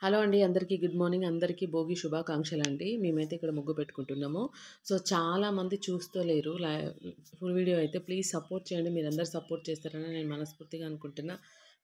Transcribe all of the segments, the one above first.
Hello అండి. అందరికీ good morning. అందరికీ భోగి శుభాకాంక్షలండి. మేమైతే ఇక్కడ ముగ్గు పెట్టుకుంటున్నాము. సో, చాలామంది చూస్తలేరు ఫుల్ వీడియో అయితే. ప్లీజ్ సపోర్ట్ చేయండి. మీరందరూ సపోర్ట్ చేస్తారని నేను మనస్ఫూర్తిగా అనుకుంటున్నా.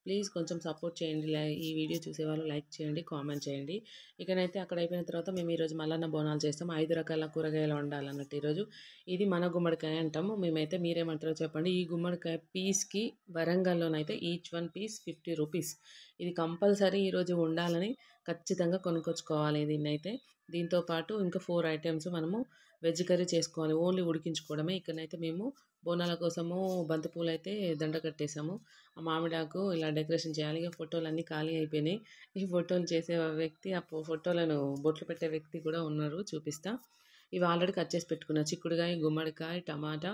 ప్లీజ్ కొంచెం సపోర్ట్ చేయండి. ఈ వీడియో చూసేవాళ్ళు లైక్ చేయండి, కామెంట్ చేయండి. ఇకనైతే అక్కడ అయిపోయిన తర్వాత మేము ఈరోజు మల్లన్న బోనాలు చేస్తాం. 5 రకాల కూరగాయలు వండాలన్నట్టు ఈరోజు. ఇది మన గుమ్మడికాయ అంటాము. మేమైతే మీరేమంటారో చెప్పండి. ఈ గుమ్మడికాయ పీస్‌కి వరంగల్‌లోనైతే ఈచ్ వన్ పీస్ 50 రూపీస్. ఇది కంపల్సరీ ఈరోజు ఉండాలని ఖచ్చితంగా కొనుక్కొచ్చుకోవాలి దీన్నైతే. దీంతో పాటు ఇంకా 4 ఐటెమ్స్ మనము వెజ్ కర్రీ చేసుకోవాలి. ఓన్లీ ఉడికించుకోవడమే. ఇక్కడనైతే మేము బోనాల కోసము బంతిపూలైతే దండ కట్టేసాము. ఆ మామిడాకు ఇలా డెకరేషన్ చేయాలి. ఇక ఫోటోలన్నీ ఖాళీ అయిపోయినాయి. ఈ ఫోటోలు చేసే వ్యక్తి, ఆ ఫోటోలను బొట్లు పెట్టే వ్యక్తి కూడా ఉన్నారు. చూపిస్తా. ఇవి ఆల్రెడీ కట్ చేసి పెట్టుకున్నా. చిక్కుడుగాయ, గుమ్మడికాయ, టమాటా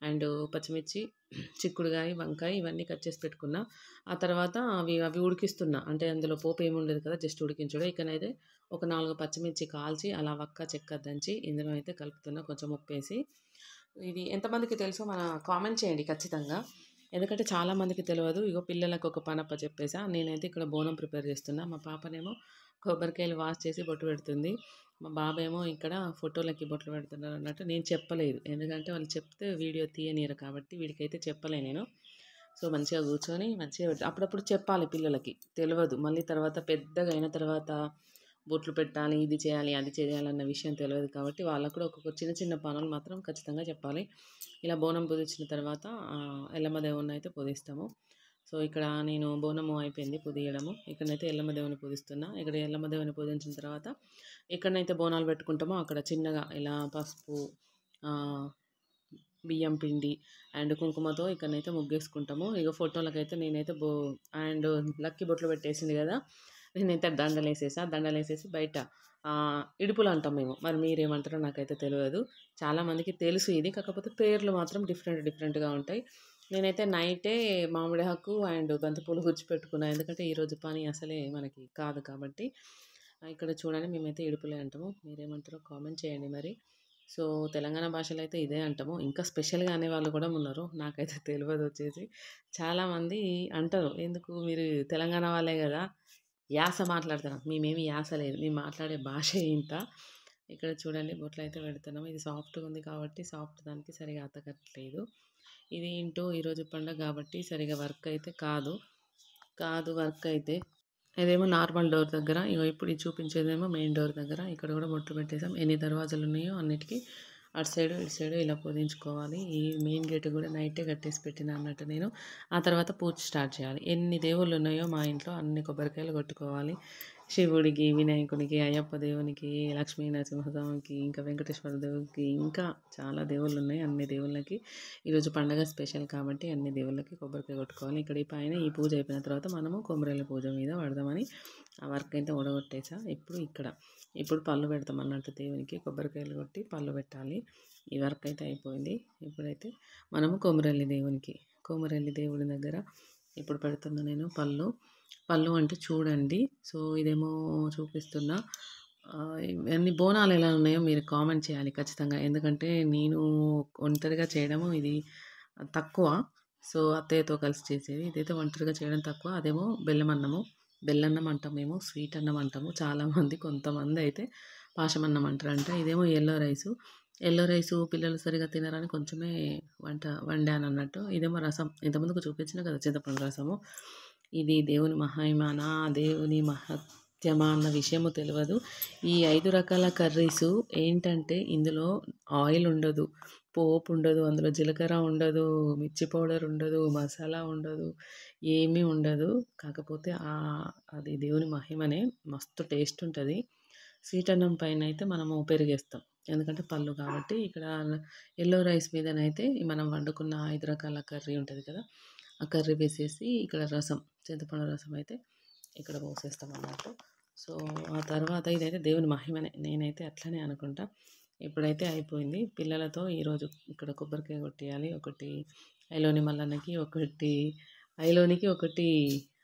అండ్ పచ్చిమిర్చి, చిక్కుడుగాయ, వంకాయ ఇవన్నీ కట్ చేసి పెట్టుకున్నా. ఆ తర్వాత అవి అవి ఉడికిస్తున్నా. అంటే అందులో పోపు ఏమి ఉండదు కదా! జస్ట్ ఉడికించుడే. ఇకనైతే ఒక 4 పచ్చిమిర్చి కాల్చి అలా వక్క, చెక్క దంచి ఇందులో అయితే కలుపుతున్నా కొంచెం ఉప్పేసి. ఇది ఎంతమందికి తెలుసో కామెంట్ చేయండి ఖచ్చితంగా. ఎందుకంటే చాలామందికి తెలవదు. ఇగో పిల్లలకు ఒక పనప్ప చెప్పేసా. నేనైతే ఇక్కడ బోనం ప్రిపేర్ చేస్తున్నా. మా పాపనేమో కొబ్బరికాయలు వాష్ చేసి బొట్టు పెడుతుంది. మా బాబేమో ఇక్కడ ఫోటోలకి బొట్లు పెడుతున్నారన్నట్టు. నేను చెప్పలేదు. ఎందుకంటే వాళ్ళు చెప్తే వీడియో తీయనీయరు కాబట్టి వీడికైతే చెప్పలే నేను. సో, మంచిగా కూర్చొని మంచిగా అప్పుడప్పుడు చెప్పాలి పిల్లలకి. తెలవదు. మళ్ళీ తర్వాత పెద్దగా అయిన తర్వాత బొట్లు పెట్టాలి, ఇది చేయాలి, అది చేయాలన్న విషయం తెలవదు కాబట్టి వాళ్ళకి కూడా ఒక్కొక్క చిన్న చిన్న పనులు మాత్రం ఖచ్చితంగా చెప్పాలి. ఇలా బోనం పూజించిన తర్వాత ఎల్లమ్మ దేవుడినైతే పూజిస్తాము. సో, ఇక్కడ నేను బోనము అయిపోయింది పూజియడము. ఇక్కడనైతే ఎల్లమ్మ దేవుని పూజిస్తున్నా. ఇక్కడ ఎల్లమ్మ దేవుని పూజించిన తర్వాత ఎక్కడనైతే బోనాలు పెట్టుకుంటామో అక్కడ చిన్నగా ఇలా పసుపు, ఆహ్, బియ్యం పిండి అండ్ కుంకుమతో ఇక్కడనైతే ముగ్గేసుకుంటాము. ఇగ ఫోటోలకైతే నేనైతే అండ్ లక్కీ బొట్లు పెట్టేసింది గదా! నేనైతే దండలేసేసా. దండలేసేసి బయట ఇడుపులు అంటాం మేము. మరి మీరేమంటారో నాకైతే తెలవదు. చాలామందికి తెలుసు ఇది. కాకపోతే పేర్లు మాత్రం డిఫరెంట్ డిఫరెంట్‌గా ఉంటాయి. నేనైతే నైటే మామిడి ఆకు అండ్ బంతిపూలు గుచ్చిపెట్టుకున్నా. ఎందుకంటే ఈరోజు పని అసలే మనకి కాదు కాబట్టి. ఇక్కడ చూడండి మేమైతే ఇడుపులే అంటాము. మీరేమంటారో కామెంట్ చేయండి మరి. సో, తెలంగాణ భాషలో అయితే ఇదే అంటాము. ఇంకా స్పెషల్‌గా అనేవాళ్ళు కూడా ఉన్నారు. నాకైతే తెలవదొచ్చేసి. చాలామంది అంటారు, "ఎందుకు మీరు తెలంగాణ వాళ్ళే గదా! యాస మాట్లాడతారు." మేమేమి యాస లేదు. మేము మాట్లాడే భాషే ఇంత. ఇక్కడ చూడండి బొట్లయితే పెడుతున్నాము. ఇది సాఫ్ట్‌గా ఉంది కాబట్టి సాఫ్ట్ దానికి సరిగ్గా అతకట్లేదు. ఇది ఏంటో ఈరోజు పండగ కాబట్టి సరిగ్గా వర్క్ అయితే కాదు వర్క్ అయితే. ఇదేమో నార్మల్ డోర్ దగ్గర. ఇగో ఇప్పుడు ఇది చూపించేదేమో మెయిన్ డోర్ దగ్గర. ఇక్కడ కూడా బొట్లు పెట్టేసాం. ఎన్ని దర్వాజాలున్నాయో అన్నిటికి అటు సైడు, ఇటు సైడు ఇలా పొదించుకోవాలి. ఈ మెయిన్ గేట్ కూడా నైటే కట్టేసి పెట్టినా అన్నట్టు నేను. ఆ తర్వాత పూజ స్టార్ట్ చేయాలి. ఎన్ని దేవుళ్ళున్నాయో మా ఇంట్లో అన్ని కొబ్బరికాయలు కొట్టుకోవాలి. శివుడికి, వినాయకుడికి, అయ్యప్ప దేవునికి, లక్ష్మీ నరసింహస్వామికి, ఇంకా వెంకటేశ్వర దేవుడికి, ఇంకా చాలా దేవుళ్ళున్నాయి. అన్ని దేవుళ్ళకి ఈరోజు పండగ స్పెషల్ కాబట్టి అన్ని దేవుళ్ళకి కొబ్బరికాయ కొట్టుకోవాలి. ఇక్కడ ఈ పైన ఈ పూజ అయిపోయిన తర్వాత మనము కొమరేల పూజ మీద పడదామని ఆ వర్క్ అయితే ఊడగొట్టేసా. ఇప్పుడు పళ్ళు పెడతాం అన్నట్టు దేవునికి. కొబ్బరికాయలు కొట్టి పళ్ళు పెట్టాలి. ఈ వర్క్ అయితే అయిపోయింది. ఇప్పుడైతే మనము కొమరెల్లి దేవుడి దగ్గర ఇప్పుడు పెడుతున్నా నేను పళ్ళు అంటే చూడండి. సో, ఇదేమో చూపిస్తున్నా. ఇవన్నీ బోనాలు ఎలా ఉన్నాయో మీరు కామెంట్ చేయాలి ఖచ్చితంగా. ఎందుకంటే నేను ఒంటరిగా చేయడము ఇది తక్కువ. సో, అత్తయ్యతో కలిసి చేసేది. ఇదైతే ఒంటరిగా చేయడం తక్కువ. అదేమో బెల్లన్నం అంటాం మేము. స్వీట్ అన్నం అంటాము. చాలామంది కొంతమందయితే పాషమన్నం అంటారంట. ఇదేమో యెల్లో రైసు పిల్లలు సరిగ్గా తినరని కొంచెమే వండానన్నట్టు. ఇదేమో రసం. ఇంతకుముందుకు చూపించిన కదా చింతపండు రసము. ఇది దేవుని మహిమనా, దేవుని మహత్యమా అన్న విషయము తెలవదు. ఈ 5 రకాల కర్రీసు ఏంటంటే ఇందులో ఆయిల్ ఉండదు, పోపు ఉండదు, అందులో జీలకర్ర ఉండదు, మిర్చి పౌడర్ ఉండదు, మసాలా ఉండదు, ఏమీ ఉండదు. కాకపోతే అది దేవుని మహిమనే. మస్తు టేస్ట్ ఉంటది. స్వీట్ అన్నం పైనైతే మనము పెరుగేస్తాం. ఎందుకంటే పళ్ళు కాబట్టి. ఇక్కడ యెల్లో రైస్ మీదనైతే మనం వండుకున్న 5 రకాల కర్రీ ఉంటది కదా! ఆ కర్రీ వేసేసి ఇక్కడ చింతపండు రసం అయితే ఇక్కడ పోసేస్తామన్నట్టు. సో, ఆ తర్వాత ఇదైతే దేవుని మహిమనే. నేనైతే అట్లనే అనుకుంటా. ఇప్పుడైతే అయిపోయింది. పిల్లలతో ఈరోజు ఇక్కడ కొబ్బరికాయ కొట్టేయాలి. ఒకటి ఐలోని మల్లన్నకి, ఒకటి ఐలోనికి, ఒకటి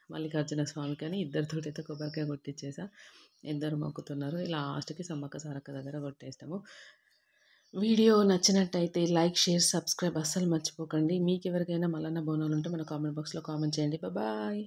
మల్లికార్జున స్వామికని ఇద్దరితోటైతే కొబ్బరికాయ కొట్టిచ్చేసా. ఇద్దరు మొక్కుతున్నారు. లాస్ట్‌కి సమ్మక్క సారక్క దగ్గర కొట్టేస్తాము. వీడియో నచ్చినట్టయితే లైక్, షేర్, సబ్స్క్రైబ్ అస్సలు మర్చిపోకండి. మీకెవరికైనా మల్లన్న బోనాలుంటే మన కామెంట్ బాక్స్‌లో కామెంట్ చేయండి. బాయ్.